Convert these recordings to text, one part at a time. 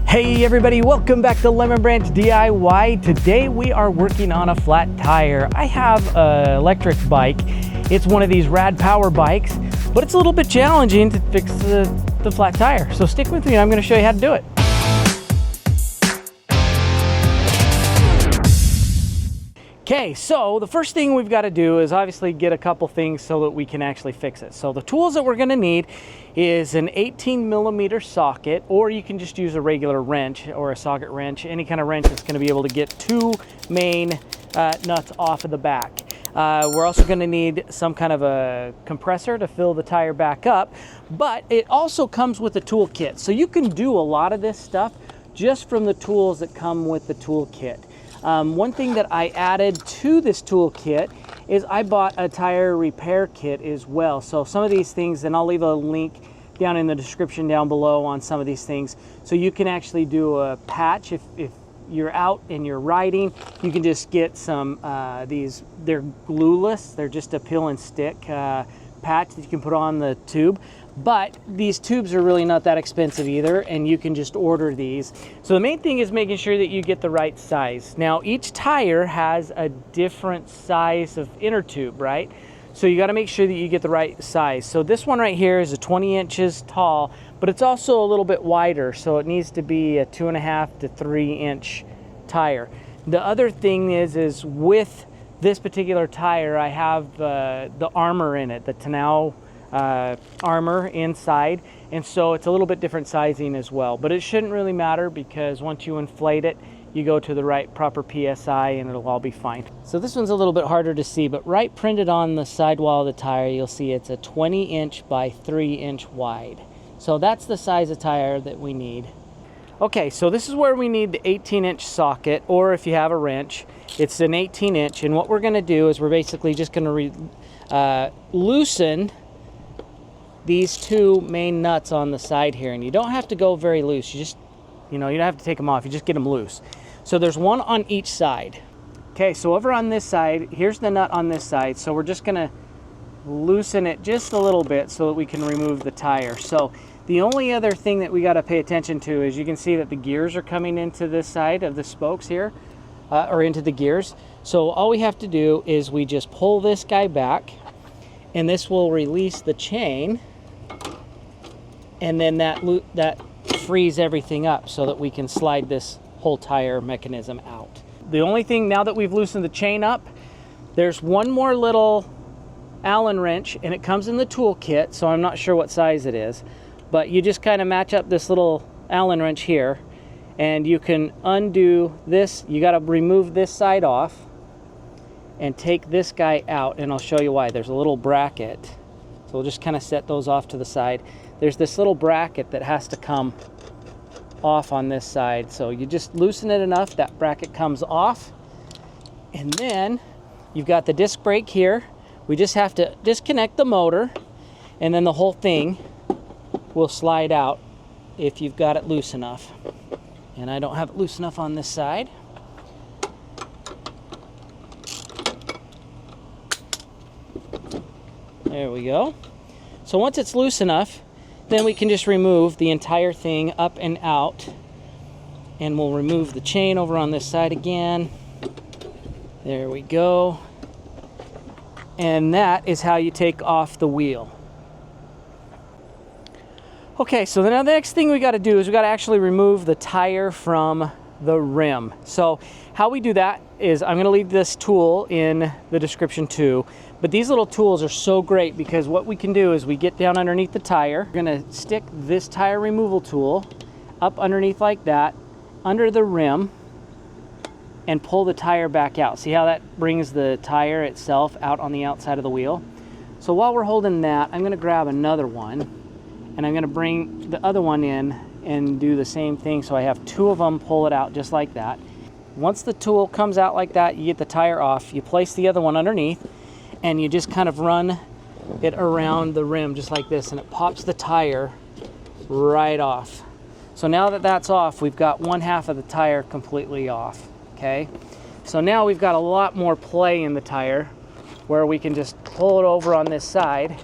Hey everybody, welcome back to Lemon Branch DIY. Today we are working on a flat tire. I have an electric bike. It's one of these Rad Power bikes, but it's a little bit challenging to fix the flat tire. So stick with me and I'm going to show you how to do it. Okay, so the first thing we've got to do is obviously get a couple things so that we can actually fix it. So the tools that we're going to need is an 18mm socket, or you can just use a regular wrench or a socket wrench, any kind of wrench that's going to be able to get two main nuts off of the back. We're also going to need some kind of a compressor to fill the tire back up, but it also comes with a toolkit. So you can do a lot of this stuff just from the tools that come with the toolkit. One thing that I added to this toolkit is I bought a tire repair kit as well. So some of these things, and I'll leave a link down in the description down below on some of these things. So you can actually do a patch if you're out and you're riding. You can just get some, they're glueless. They're just a peel and stick patch that you can put on the tube. But these tubes are really not that expensive either, and you can just order these. So the main thing is making sure that you get the right size. Now each tire has a different size of inner tube, right? So you got to make sure that you get the right size. So this one right here is a 20 inches tall, but it's also a little bit wider, so it needs to be a 2.5 to 3 inch tire. The other thing is with this particular tire, I have the armor in it, the tonneau armor inside, and so it's a little bit different sizing as well, but it shouldn't really matter because once you inflate it, you go to the right proper PSI and it'll all be fine. So this one's a little bit harder to see, but right printed on the sidewall of the tire, you'll see it's a 20 inch by 3 inch wide. So that's the size of tire that we need. Okay, so this is where we need the 18 inch socket, or if you have a wrench, it's an 18 inch, and what we're going to do is we're basically just going to loosen these two main nuts on the side here, and you don't have to go very loose. You just, you don't have to take them off. You just get them loose. So there's one on each side. Okay, so over on this side, here's the nut on this side. So we're just gonna loosen it just a little bit so that we can remove the tire. So the only other thing that we got to pay attention to is you can see that the gears are coming into this side of the spokes here, or into the gears. So all we have to do is we just pull this guy back, and this will release the chain, and then that frees everything up so that we can slide this whole tire mechanism out. The only thing, now that we've loosened the chain up, there's one more little Allen wrench, and it comes in the toolkit, so I'm not sure what size it is, but you just kind of match up this little Allen wrench here, and you can undo this. You got to remove this side off and take this guy out, and I'll show you why. There's a little bracket, so we'll just kind of set those off to the side. There's this little bracket that has to come off on this side, so you just loosen it enough that bracket comes off, and then you've got the disc brake here. We just have to disconnect the motor, and then the whole thing will slide out if you've got it loose enough, and I don't have it loose enough on this side. There we go. So once it's loose enough, then we can just remove the entire thing up and out, and we'll remove the chain over on this side again. There we go. And that is how you take off the wheel. Okay, so now the next thing we got to do is we got to actually remove the tire from the rim. So how we do that is, I'm going to leave this tool in the description too, but these little tools are so great because what we can do is we get down underneath the tire. We're going to stick this tire removal tool up underneath like that, under the rim, and pull the tire back out. See how that brings the tire itself out on the outside of the wheel? So while we're holding that, I'm going to grab another one, and I'm going to bring the other one in and do the same thing. So I have two of them, pull it out just like that. Once the tool comes out like that, you get the tire off, you place the other one underneath, and you just kind of run it around the rim just like this, and it pops the tire right off. So now that that's off, we've got one half of the tire completely off, okay? So now we've got a lot more play in the tire where we can just pull it over on this side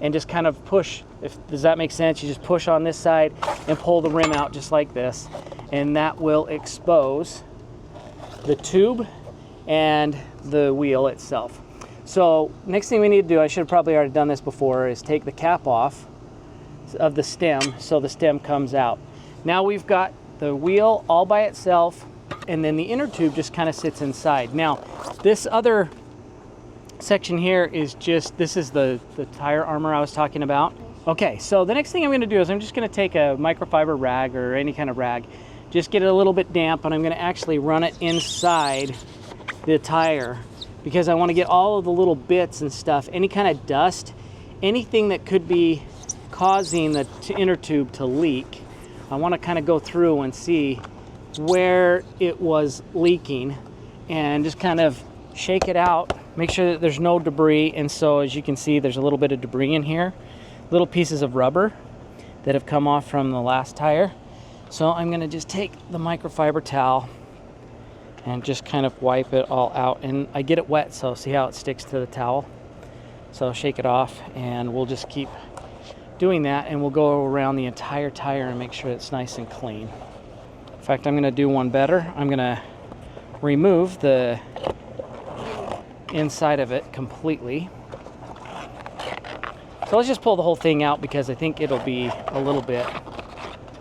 and just kind of push. Does that make sense? You just push on this side and pull the rim out just like this. and that will expose the tube and the wheel itself. So next thing we need to do, I should have probably already done this before, is take the cap off of the stem so the stem comes out. Now we've got the wheel all by itself, and then the inner tube just kind of sits inside. Now this other section here is just, this is the tire armor I was talking about. Okay, so the next thing I'm going to do is I'm just going to take a microfiber rag or any kind of rag, just get it a little bit damp, and I'm going to actually run it inside the tire because I want to get all of the little bits and stuff, any kind of dust, anything that could be causing the inner tube to leak. I want to kind of go through and see where it was leaking and just kind of shake it out, make sure that there's no debris. And so as you can see, there's a little bit of debris in here, little pieces of rubber that have come off from the last tire. So I'm going to just take the microfiber towel and just kind of wipe it all out, and I get it wet, so see how it sticks to the towel. So shake it off, and we'll just keep doing that, and we'll go around the entire tire and make sure it's nice and clean. In fact, I'm going to do one better. I'm going to remove the inside of it completely. So let's just pull the whole thing out because I think it'll be a little bit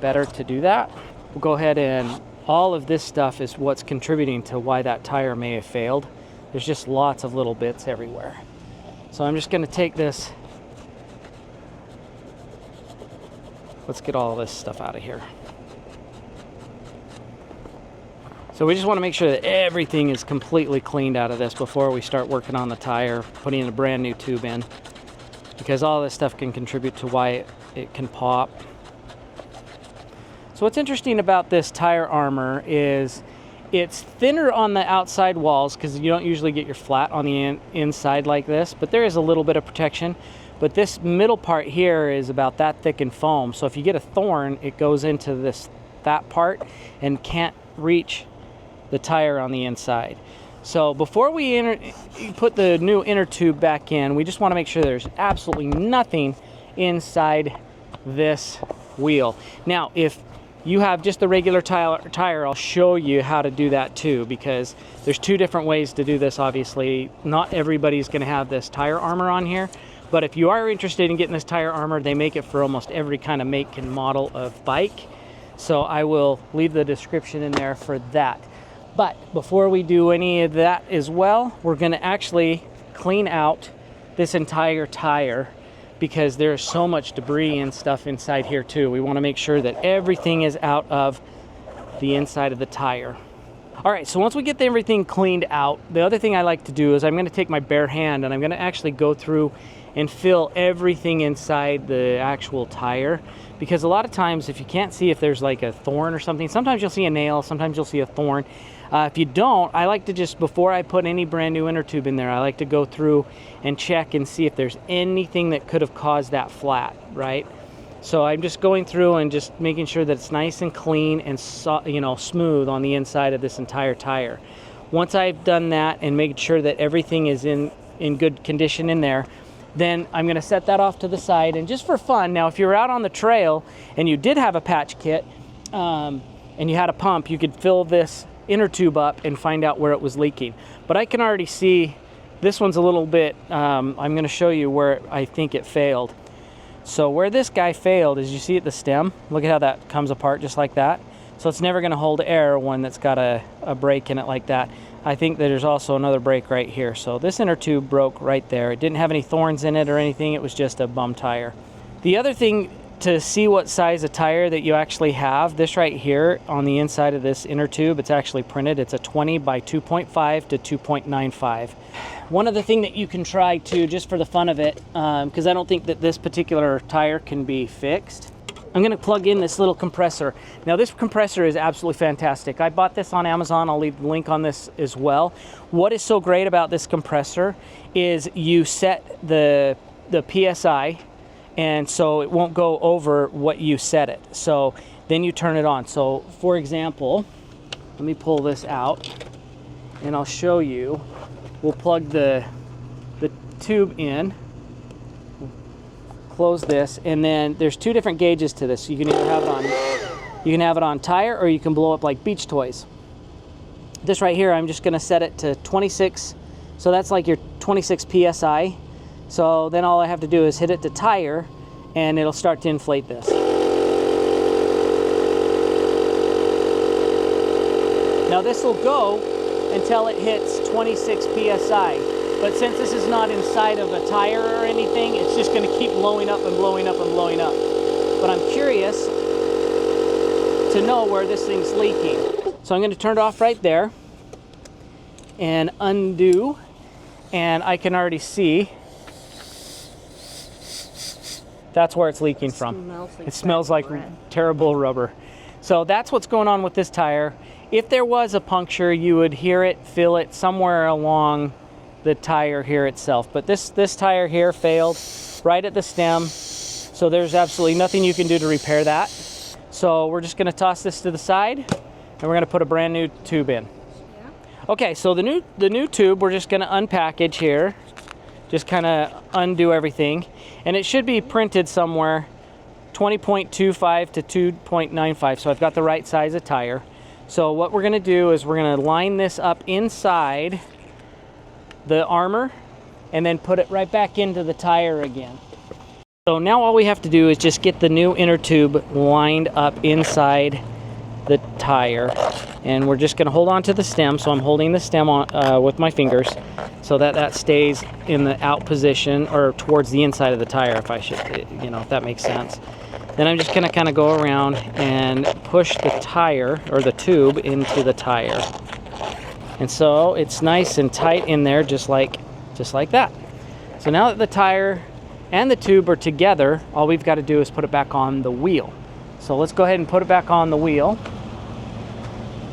better to do that. We'll go ahead, and all of this stuff is what's contributing to why that tire may have failed. There's just lots of little bits everywhere. So I'm just going to take this. Let's get all this stuff out of here. So we just want to make sure that everything is completely cleaned out of this before we start working on the tire, putting a brand new tube in, because all this stuff can contribute to why it can pop. So what's interesting about this tire armor is it's thinner on the outside walls because you don't usually get your flat on the inside like this, but there is a little bit of protection. But this middle part here is about that thick in foam. So if you get a thorn, it goes into that part and can't reach the tire on the inside. So before we put the new inner tube back in, we just want to make sure there's absolutely nothing inside this wheel. Now, if you have just the regular tire, I'll show you how to do that too, because there's two different ways to do this. Obviously, not everybody's going to have this tire armor on here, but if you are interested in getting this tire armor, they make it for almost every kind of make and model of bike. So I will leave the description in there for that. But before we do any of that as well, we're going to actually clean out this entire tire because there's so much debris and stuff inside here too. We want to make sure that everything is out of the inside of the tire. All right, so once we get everything cleaned out, the other thing I like to do is I'm going to take my bare hand and I'm going to actually go through and fill everything inside the actual tire, because a lot of times if you can't see if there's like a thorn or something, sometimes you'll see a nail, sometimes you'll see a thorn. If you don't, I like to just, before I put any brand new inner tube in there, I like to go through and check and see if there's anything that could have caused that flat, right? So I'm just going through and just making sure that it's nice and clean and smooth on the inside of this entire tire. Once I've done that and made sure that everything is in good condition in there, then I'm going to set that off to the side. And just for fun, now if you're out on the trail and you did have a patch kit and you had a pump, you could fill this inner tube up and find out where it was leaking. But I can already see this one's a little bit, I'm going to show you where I think it failed. So where this guy failed is, you see at the stem, look at how that comes apart just like that. So it's never going to hold air, one that's got a break in it like that. I think that there's also another break right here. So this inner tube broke right there. It didn't have any thorns in it or anything. It was just a bum tire. The other thing to see what size of tire that you actually have, this right here on the inside of this inner tube, it's actually printed. It's a 20 by 2.5 to 2.95. One other thing that you can try too, just for the fun of it, because I don't think that this particular tire can be fixed, I'm going to plug in this little compressor. Now this compressor is absolutely fantastic. I bought this on Amazon. I'll leave the link on this as well. What is so great about this compressor is you set the PSI, and so it won't go over what you set it. So then you turn it on. So for example, let me pull this out and I'll show you. We'll plug the tube in, close this, and then there's two different gauges to this. So you can either have it on You can have it on tire, or you can blow up like beach toys. This right here, I'm just gonna set it to 26, so that's like your 26 PSI. So then all I have to do is hit it to tire, and it'll start to inflate this. Now this will go until it hits 26 PSI. But since this is not inside of a tire or anything, it's just gonna keep blowing up and blowing up and blowing up. But I'm curious to know where this thing's leaking. So I'm gonna turn it off right there and undo, and I can already see that's where it's leaking from. It smells like terrible rubber. So that's what's going on with this tire. If there was a puncture, you would hear it, feel it somewhere along the tire here itself. But this tire here failed right at the stem, so there's absolutely nothing you can do to repair that. So we're just gonna toss this to the side, and we're gonna put a brand new tube in. Yeah. Okay, so the new tube, we're just gonna unpackage here. Just kind of undo everything, and it should be printed somewhere 20.25 to 2.95, so I've got the right size of tire. So what we're going to do is we're going to line this up inside the armor and then put it right back into the tire again. So now all we have to do is just get the new inner tube lined up inside the tire, and we're just going to hold on to the stem. So I'm holding the stem on with my fingers so that stays in the out position, or towards the inside of the tire, if I should, you know, if that makes sense. Then I'm just going to kind of go around and push the tire, or the tube, into the tire, and so it's nice and tight in there, just like that. So now that the tire and the tube are together, all we've got to do is put it back on the wheel. So let's go ahead and put it back on the wheel.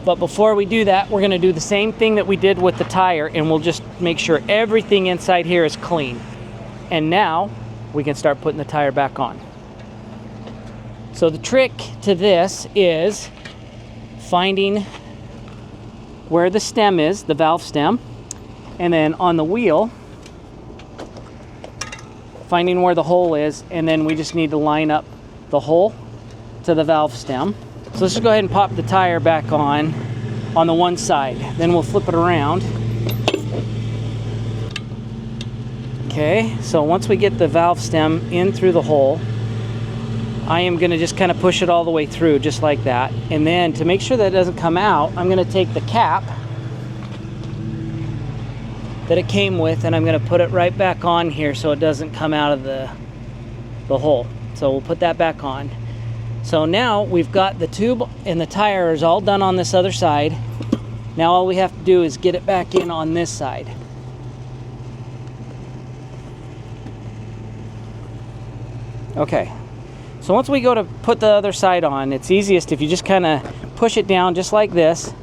But before we do that, we're going to do the same thing that we did with the tire, and we'll just make sure everything inside here is clean. And now we can start putting the tire back on. So the trick to this is finding where the stem is, the valve stem, and then on the wheel, finding where the hole is, and then we just need to line up the hole to the valve stem. So let's just go ahead and pop the tire back on the one side. Then we'll flip it around. Okay, so once we get the valve stem in through the hole, I am going to just kind of push it all the way through, just like that. And then to make sure that it doesn't come out, I'm going to take the cap that it came with, and I'm going to put it right back on here so it doesn't come out of the hole. So we'll put that back on. So now we've got the tube and the tire is all done on this other side. Now all we have to do is get it back in on this side. Okay, so once we go to put the other side on, it's easiest if you just kind of push it down just like this,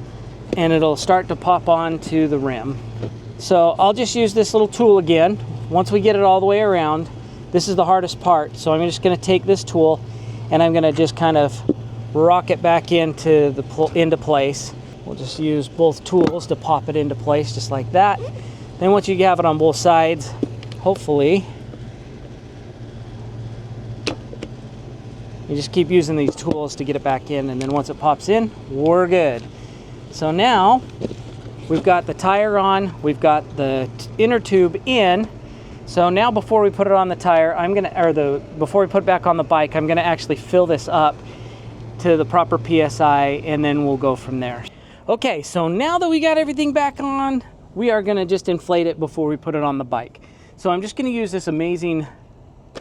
and it'll start to pop onto the rim. So I'll just use this little tool again. Once we get it all the way around, this is the hardest part. So I'm just going to take this tool, and I'm going to just kind of rock it back into place. We'll just use both tools to pop it into place, just like that. Then once you have it on both sides, hopefully, you just keep using these tools to get it back in, and then once it pops in, we're good. So now we've got the tire on, we've got the inner tube in. So now before we put it on the tire, before we put it back on the bike, I'm gonna actually fill this up to the proper PSI, and then we'll go from there. Okay, so now that we got everything back on, we are gonna just inflate it before we put it on the bike. So I'm just gonna use this amazing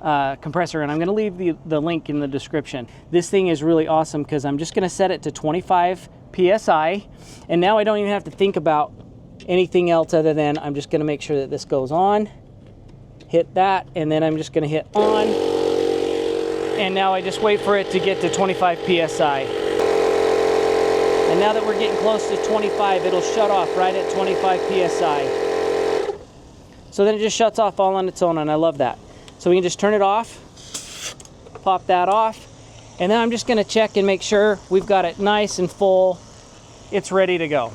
compressor, and I'm gonna leave the link in the description. This thing is really awesome because I'm just gonna set it to 25 PSI, and now I don't even have to think about anything else other than I'm just gonna make sure that this goes on, hit that, and then I'm just gonna hit on, and now I just wait for it to get to 25 PSI. And now that we're getting close to 25, it'll shut off right at 25 PSI. So then it just shuts off all on its own, and I love that. So we can just turn it off, pop that off, and then I'm just gonna check and make sure we've got it nice and full. It's ready to go.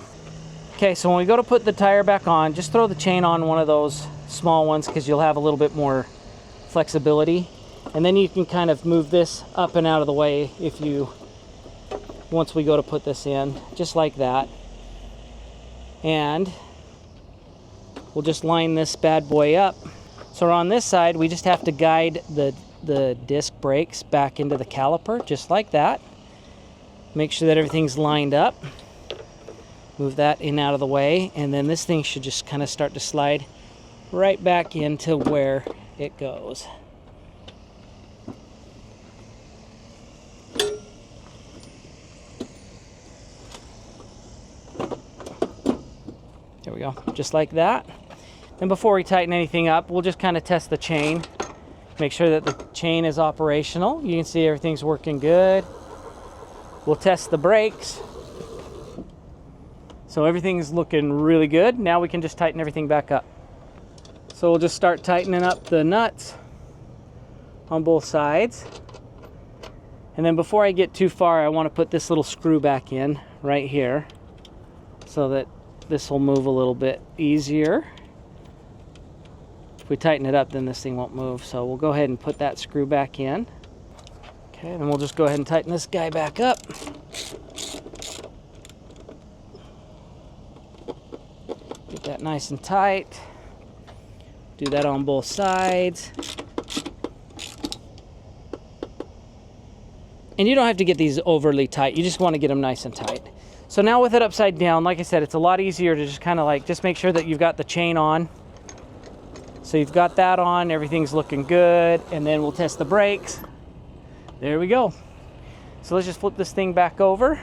Okay, so when we go to put the tire back on, just throw the chain on one of those small ones because you'll have a little bit more flexibility. And then you can kind of move this up and out of the way if you once we go to put this in, just like that. And we'll just line this bad boy up. So on this side, we just have to guide the disc brakes back into the caliper, just like that. Make sure that everything's lined up. Move that in out of the way, and then this thing should just kind of start to slide right back into where it goes. There we go, just like that. Then before we tighten anything up, we'll just kind of test the chain. Make sure that the chain is operational. You can see everything's working good. We'll test the brakes. So everything's looking really good. Now we can just tighten everything back up. So we'll just start tightening up the nuts on both sides. And then before I get too far, I want to put this little screw back in right here so that this will move a little bit easier. If we tighten it up, then this thing won't move. So we'll go ahead and put that screw back in. Okay, then we'll just go ahead and tighten this guy back up. Get that nice and tight. Do that on both sides. And you don't have to get these overly tight. You just want to get them nice and tight. So now with it upside down, like I said, it's a lot easier to just kind of like, just make sure that you've got the chain on. So you've got that on, everything's looking good. And then we'll test the brakes. There we go. So let's just flip this thing back over.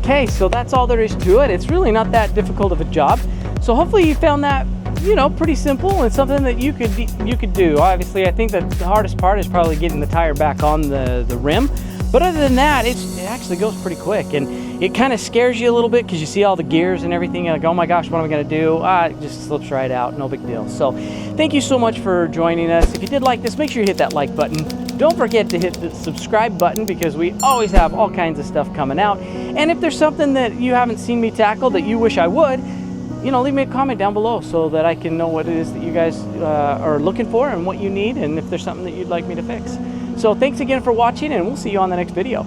Okay, so that's all there is to it. It's really not that difficult of a job. So hopefully you found that, you know, pretty simple and something that you could do. Obviously, I think that the hardest part is probably getting the tire back on the rim. But other than that, it actually goes pretty quick, and it kind of scares you a little bit because you see all the gears and everything, and like, oh my gosh, what am I going to do? It just slips right out, no big deal. So thank you so much for joining us. If you did like this, make sure you hit that like button. Don't forget to hit the subscribe button because we always have all kinds of stuff coming out. And if there's something that you haven't seen me tackle that you wish I would, you know, leave me a comment down below so that I can know what it is that you guys are looking for and what you need, and if there's something that you'd like me to fix. So thanks again for watching, and we'll see you on the next video.